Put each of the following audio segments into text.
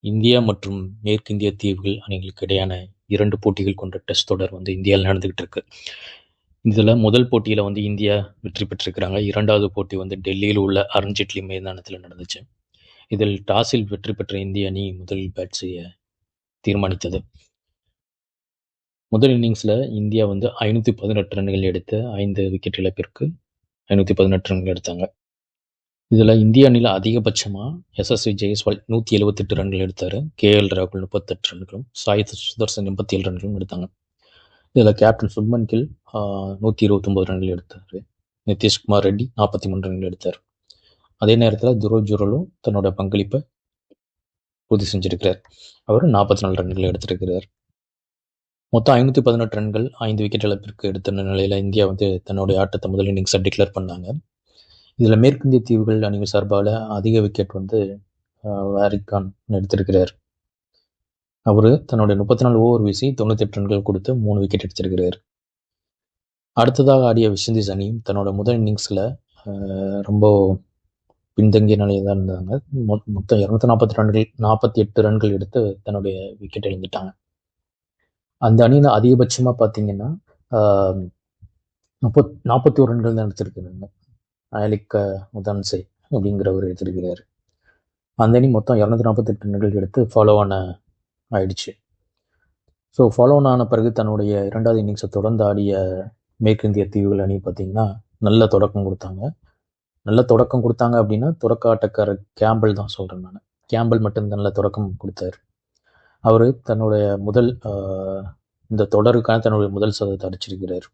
India மற்றும் மேற்கிந்திய தீவுகள் அணிகளுக்கு இடையான 2 போட்டிகள் கொண்ட டெஸ்ட் தொடர் இந்தியாவில் நடந்துகிட்டு இருக்கு. இதில் முதல் போட்டியில் இந்தியா வெற்றி பெற்றிருக்கிறாங்க. 2வது போட்டி டெல்லியில் உள்ள அருண்ஜேட்லி மைதானத்தில் நடந்துச்சு. இதில் டாஸில் வெற்றி பெற்ற இந்திய அணி முதலில் பேட் செய்ய தீர்மானித்தது. முதல் இன்னிங்ஸில் இந்தியா 518 ரன்கள் எடுத்து 5 விக்கெட் இழப்பிற்கு 518 ரன்கள் எடுத்தாங்க. இதில் இந்திய அணியில் அதிகபட்சமாக எஸ்எஸ்வி ஜெய்ஸ்வால் 178 ரன்கள் எடுத்தார். கேஎல் ராகுல் 38 ரன்களும், சாய் சுதர்சன் 87 ரன்களும் எடுத்தாங்க. இதில் கேப்டன் சுப்மன் கில் 129 ரன்கள் எடுத்தார். நிதிஷ்குமார் ரெட்டி 43 ரன்கள் எடுத்தார். அதே நேரத்தில் துருவ் ஜுரலும் தன்னோட பங்களிப்பை உறுதி செஞ்சிருக்கிறார். அவர் 44 ரன்கள் எடுத்திருக்கிறார். மொத்தம் 518 ரன்கள் 5 விக்கெட் இழப்பிற்கு எடுத்த நிலையில் இந்தியா தன்னுடைய ஆட்டத்தை முதல் இன்னிங்ஸை டிக்ளேர் பண்ணாங்க. இதில் மேற்கிந்திய தீவுகள் அணிகள் சார்பால் அதிக விக்கெட் வாரிக் கான் எடுத்திருக்கிறார். அவர் தன்னுடைய 34 ஓவர் வீசி 98 ரன்கள் கொடுத்து 3 விக்கெட் எடுத்திருக்கிறார். அடுத்ததாக ஆடிய வெஸ்ட் இண்டீஸ் அணியும் தன்னோட முதல் இன்னிங்ஸில் ரொம்ப பின்தங்கிய நிலையில் தான் இருந்தாங்க. மொத்தம் 248 ரன்கள் எடுத்து தன்னுடைய விக்கெட் இழந்துட்டாங்க. அந்த அணியில் அதிகபட்சமாக பார்த்தீங்கன்னா 41 ரன்கள் தான் எடுத்திருக்கிறாங்க. அலிக் முதான்சே அப்படிங்கிறவர் எடுத்திருக்கிறார். அந்த அணி மொத்தம் 248 ரன்கள் எடுத்து ஃபாலோ ஆயிடுச்சு. ஸோ ஃபாலோ ஆன பிறகு தன்னுடைய 2வது இன்னிங்ஸை தொடர்ந்து ஆடிய மேற்கிந்திய தீவுகள் அணி பார்த்திங்கன்னா நல்ல தொடக்கம் கொடுத்தாங்க அப்படின்னா தொடக்க ஆட்டக்காரர் கேம்பல் தான் சொல்கிறேன் நான். கேம்பல் மட்டும் நல்ல தொடக்கம் கொடுத்தார். அவர் தன்னுடைய இந்த தொடருக்கான தன்னுடைய முதல் சதத்தை அடிச்சிருக்கிறார்.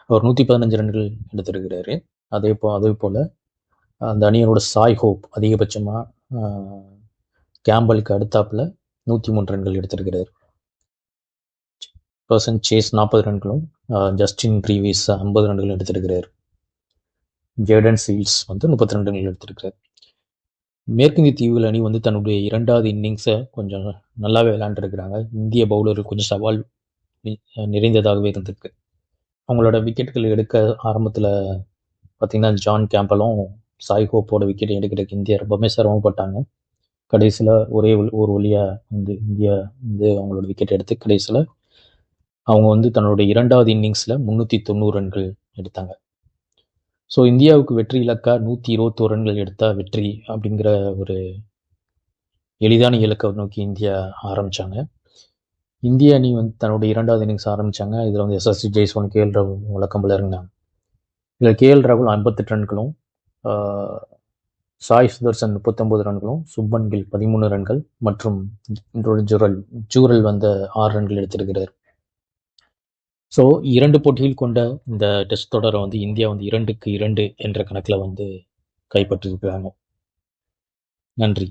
அவர் 115 ரன்கள் எடுத்திருக்கிறாரு. அதே போல் அந்த அணியனோட சாய் ஹோப் அதிகபட்சமாக கேம்பலுக்கு அடுத்தாப்பில் 103 ரன்கள் எடுத்திருக்கிறார். சேஸ் 40 ரன்களும், ஜஸ்டின் ரீவிஸ் 50 ரன்கள் எடுத்திருக்கிறார். ஜேடன் சீல்ஸ் 32 ரன்கள் எடுத்திருக்கிறார். மேற்கிந்திய தீவுகள் அணி தன்னுடைய 2வது இன்னிங்ஸை கொஞ்சம் நல்லாவே விளையாண்டுருக்கிறாங்க. இந்திய பவுலர்கள் கொஞ்சம் சவால் நிறைந்ததாகவே இருந்திருக்கு. அவங்களோட விக்கெட்டுகள் எடுக்க ஆரம்பத்தில் பார்த்திங்கன்னா ஜான் கேம்பலும் சாய் ஹோப்போட விக்கெட் எடுக்கிறதுக்கு இந்தியா ரொம்பவே சிரமப்பட்டாங்க. கடைசியில் ஒரே ஒரு வழியாக இந்தியா அவங்களோட விக்கெட் எடுத்து கடைசியில் அவங்க தன்னுடைய 2வது இன்னிங்ஸில் 390 ரன்கள் எடுத்தாங்க. ஸோ இந்தியாவுக்கு வெற்றி இலக்கா 121 ரன்கள் எடுத்தால் வெற்றி அப்படிங்கிற ஒரு எளிதான இலக்கை நோக்கி இந்தியா ஆரம்பித்தாங்க. இந்திய அணி தன்னுடைய 2வது இன்னிங்ஸ் ஆரம்பித்தாங்க. இதில் எஸ்எஸ்வி ஜெய்ஸ்வால், கேஎல் ராகுல் வழக்கம் போல இருந்தாங்க. இதில் கேஎல் ராகுல் 58 ரன்களும், சாய் சுதர்சன் 39 ரன்களும், சுப்மன் கில் 13 ரன்கள் மற்றும் ஜூரல் 6 ரன்கள் எடுத்திருக்கிறார். ஸோ 2 போட்டிகள் கொண்ட இந்த டெஸ்ட் தொடரை இந்தியா 2-2 என்ற கணக்கில் கைப்பற்றிருக்கிறாங்க. நன்றி.